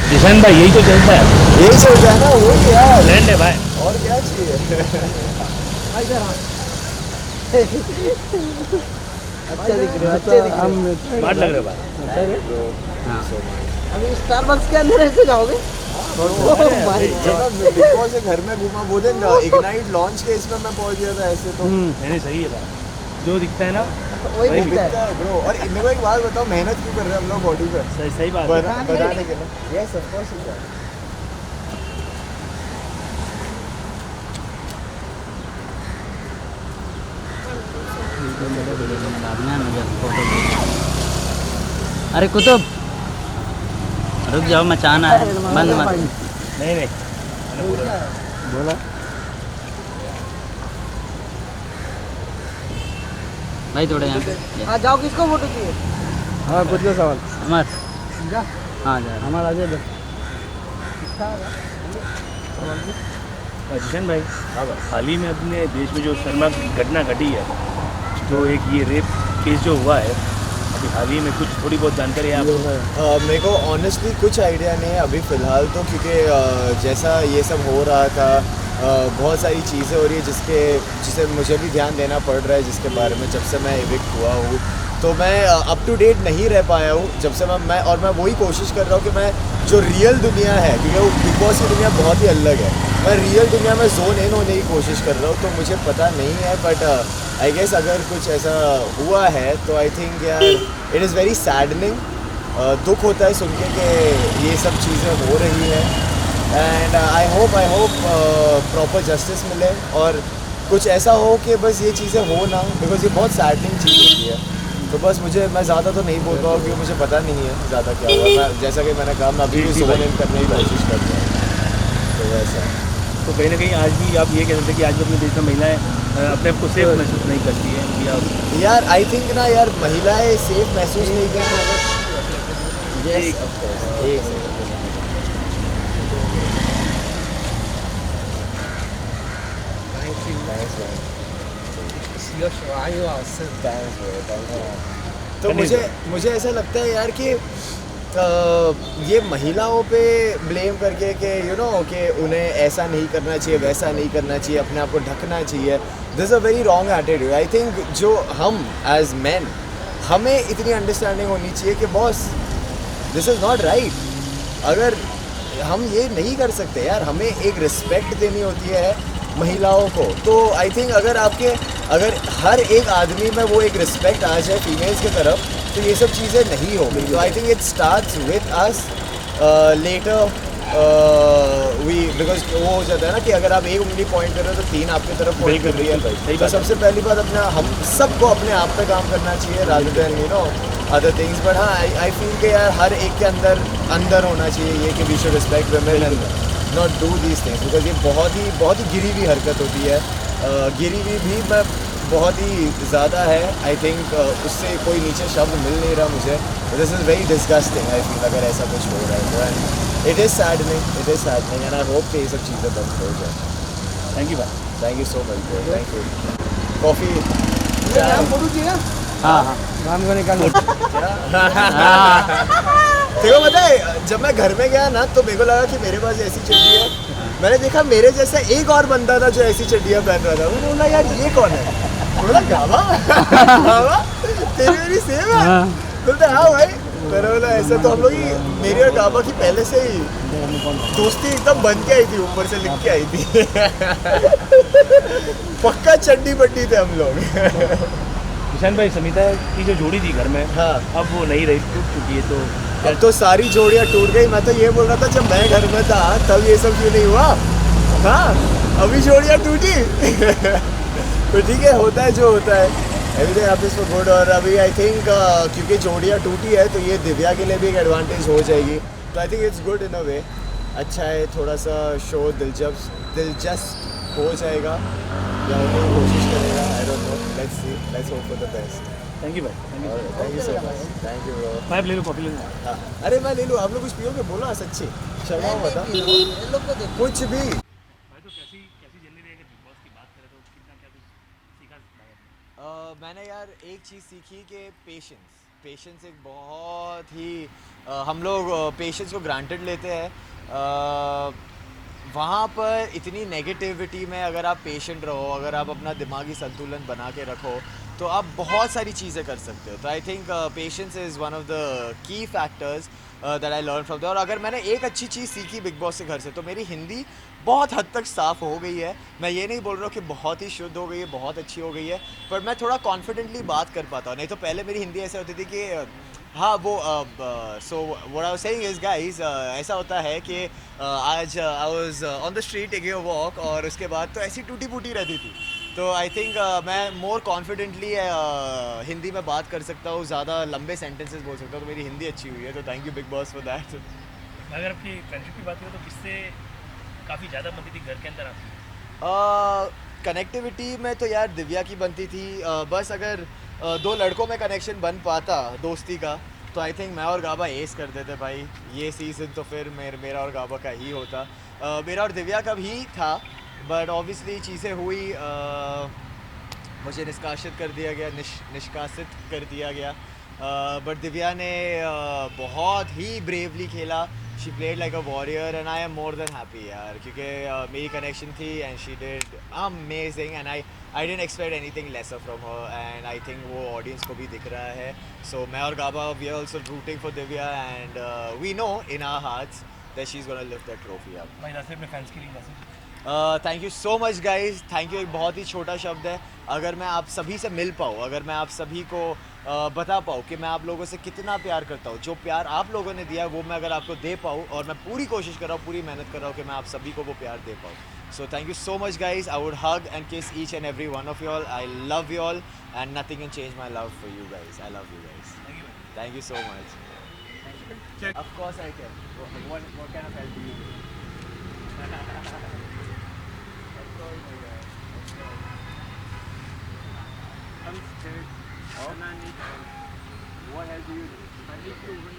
किशन भाई यही तो चलता है, यही चलता है ना, वही यार, ट्रेंड है भाई। और क्या चाहिए। अच्छे दिख रहे हो, अच्छे दिख रहे हो। स्मार्ट लग रहा है भाई। अभी स्टारबक्स के अंदर ऐसे जाओगे? बिग बॉस से घर में घूमा, वो दिन इग्नाइट लॉन्च के इसमें मैं पहुंच गया था ऐसे तो। नहीं सही है भाई, जो दिखता है ना वही वही दिखता है। दिखता है ब्रो। और मेरे को एक बात बताओ, मेहनत क्यों कर रहे हैं हम लोग बॉडी पे सही सही बात है। बनाने के लिए? Yes of course it is. अरे कुतुब रुक जाओ, मचाना है, बंद मत। नहीं नहीं बोला भाई थोड़े यहाँ पे हाँ जाओ, किसको फोटो चाहिए? हाँ कुछ का सवाल अमर, जा हाँ जा हमारा आ जाए। किशन भाई, हाल ही में अपने देश में जो शर्मनाक घटना घटी है, जो एक ये रेप केस जो हुआ है, अभी हाल ही में कुछ थोड़ी बहुत जानकारी है आपको? मेरे को ऑनेस्टली कुछ आइडिया नहीं है अभी फ़िलहाल तो, क्योंकि जैसा ये सब हो रहा था, बहुत सारी चीज़ें हो रही है जिसे मुझे भी ध्यान देना पड़ रहा है, जिसके बारे में जब से मैं इविक्ट हुआ हूँ तो मैं अप टू डेट नहीं रह पाया हूँ। जब से मैं वही कोशिश कर रहा हूँ कि मैं जो रियल दुनिया है, क्योंकि वो बिग बॉस की दुनिया बहुत ही अलग है, मैं रियल दुनिया में जोन इन होने की कोशिश कर रहा हूँ। तो मुझे पता नहीं है, बट आई गेस अगर कुछ ऐसा हुआ है तो आई थिंक यार इट इज़ वेरी सैडनिंग। दुख होता है सुन के कि ये सब चीज़ें हो रही हैं, and I hope proper justice मिले और कुछ ऐसा हो कि बस ये चीज़ें हो ना, बिकॉज ये बहुत सैडनिंग चीज़ होती है। तो बस मैं ज़्यादा तो नहीं बोल पाऊँ क्योंकि मुझे पता नहीं है ज़्यादा क्या हुआ। मैं जैसा कि मैंने कहा, मैं अभी भी जोन इन करने की कोशिश कर रहा हूँ, तो वैसा। तो कहीं ना कहीं आज भी आप ये कह सकते हैं कि आज भी अपने देश में महिलाएं अपने आप को सेफ महसूस नहीं करती हैं या? यार आई थिंक ना यार, महिलाएं सेफ महसूस नहीं करती। एक तो मुझे ऐसा लगता है यार कि ये महिलाओं पे ब्लेम करके कि कि उन्हें ऐसा नहीं करना चाहिए, वैसा नहीं करना चाहिए, अपने आप को ढकना चाहिए, this a very wrong attitude. I think जो हम एज मैन, हमें इतनी अंडरस्टैंडिंग होनी चाहिए कि boss this is not right. अगर हम ये नहीं कर सकते यार, हमें एक रिस्पेक्ट देनी होती है महिलाओं को। तो आई थिंक अगर हर एक आदमी में वो एक रिस्पेक्ट आ जाए फीमेल्स की तरफ, तो ये सब चीज़ें नहीं होंगी। तो I think it starts with us later because वो हो जाता है ना कि अगर आप एक उंगली पॉइंट कर रहे हो तो 3 आपकी तरफ पॉइंट कर रही है। तो सबसे पहली बात हम सबको अपने आप पे काम करना चाहिए rather than other things. But हाँ, आई फील कि यार हर एक के अंदर होना चाहिए ये कि we should respect women and not do these things, because ये बहुत ही गिरी हुई हरकत होती है। गिरी हुई भी मैं बहुत ही ज़्यादा है। आई थिंक उससे कोई नीचे शब्द मिल नहीं रहा मुझे। This is very disgusting I feel, अगर ऐसा कुछ हो रहा है तो। And it is saddening and I hope कि ये सब चीज़ें बंद हो जाए। थैंक यू भाई, thank you so much, thank you. Coffee photo चाहिए? हाँ हाँ नाम को निकाल। देखो पता है, जब मैं घर में गया ना तो मेरे को लगा कि मेरे पास ऐसी चड्डी है। मैंने देखा मेरे जैसा एक और बंदा था जो ऐसी चड्डियाँ पहन रहा था। मैंने बोला यार ये कौन है? बोला गावा तेरी मेरी सेम है। बोलते हाँ भाई। मैंने बोला ऐसा तो हम लोग ही, मेरी और गावा की पहले से ही दोस्ती एकदम बन के आई थी, ऊपर से लिख के आई थी। पक्का चड्डी बड्डी थे हम लोग। किशन भाई, समिता की जो जोड़ी थी घर में, हाँ, अब वो नहीं रही, टूट चुकी है। तो अब तो सारी जोड़ियाँ टूट गई। मैं तो ये बोल रहा था जब मैं घर में था तब ये सब क्यों नहीं हुआ। हाँ, अभी जोड़ियाँ टूटी। तो ठीक है, होता है जो होता है। Everything happens for good. और अभी आई थिंक क्योंकि जोड़ियाँ टूटी है तो ये दिव्या के लिए भी एक एडवांटेज हो जाएगी। तो I think it's good in a way. अच्छा है, थोड़ा सा शो दिलचस्प हो जाएगा या होने की कोशिश करेगा। I don't know, let's see, let's hope for the best. Thank you भाई, thank you so much, thank you bro. भाई ले लो कॉफी ले लो। हाँ, अरे मैं ले लूँ, आप लोग कुछ पियोगे? बोलो सच्ची, शर्मा बता ये लोग को देखो। कुछ भी। तो कैसी कैसी जर्नी रही? अगर बिग बॉस की बात करें तो कितना क्या कुछ सीखा भाई आपने? मैंने यार एक चीज़ सीखी कि पेशेंस एक बहुत ही हम लोग पेशेंस को ग्रांटेड लेते हैं। वहाँ पर इतनी नेगेटिविटी में अगर आप पेशेंट रहो, अगर आप अपना दिमागी संतुलन बना के रखो, तो आप बहुत सारी चीज़ें कर सकते हो। तो I think patience is one of the key factors that I learn from the. और अगर मैंने एक अच्छी चीज़ सीखी बिग बॉस के घर से, तो मेरी हिंदी बहुत हद तक साफ़ हो गई है। मैं ये नहीं बोल रहा हूँ कि बहुत ही शुद्ध हो गई है, बहुत अच्छी हो गई है, पर मैं थोड़ा कॉन्फिडेंटली बात कर पाता हूँ। नहीं तो पहले मेरी हिंदी ऐसे होती थी कि हाँ वो so what I was saying is guys, ऐसा होता है कि आज I was on the street taking a walk, और उसके बाद तो ऐसी टूटी फूटी रहती थी। तो आई थिंक मैं मोर कॉन्फिडेंटली हिंदी में बात कर सकता हूँ, ज़्यादा लंबे सेंटेंसेस बोल सकता हूँ। तो मेरी हिंदी अच्छी हुई है, तो thank you big boss for that. अगर आपकी फ्रेंडशिप की बात करें तो किससे काफ़ी ज़्यादा बनती थी घर के अंदर आपकी? कनेक्टिविटी में तो यार दिव्या की बनती थी। बस अगर दो लड़कों में कनेक्शन बन पाता दोस्ती का, तो आई थिंक मैं और गाबा एस कर देते भाई। ये सीज़न तो फिर मेरा और गाबा का ही होता। मेरा और दिव्या का भी था, बट ऑब्वियसली चीज़ें हुई, मुझे निष्कासित कर दिया गया, निष्कासित कर दिया गया। बट दिव्या ने बहुत ही ब्रेवली खेला। She played like a warrior and I am more than happy यार, क्योंकि मेरी कनेक्शन थी and she did amazing and I didn't expect anything lesser from her, and I think वो ऑडियंस को भी दिख रहा है। सो मैं और Gaba we are also rooting for Divya, and we know in our hearts that she is gonna lift that trophy up. भाई जैसे अपने फैंस के लिए message. Thank you so much guys. Thank you एक बहुत ही छोटा शब्द है। अगर मैं आप सभी से मिल पाऊँ, अगर मैं आप सभी को बता पाऊँ कि मैं आप लोगों से कितना प्यार करता हूँ, जो प्यार आप लोगों ने दिया वो मैं अगर आपको दे पाऊँ, और मैं पूरी कोशिश कर रहा हूँ, पूरी मेहनत कर रहा हूँ कि मैं आप सभी को वो प्यार दे पाऊँ। So thank you so much guys. I would hug and kiss each and every one of you all. I love you all and nothing can change my love for you guys. I love you guys. Thank you भाई। Thank you so much. Of course I can. What kind of help do you need? I'm scared. Oh. And I need help. What help do you need? I need to win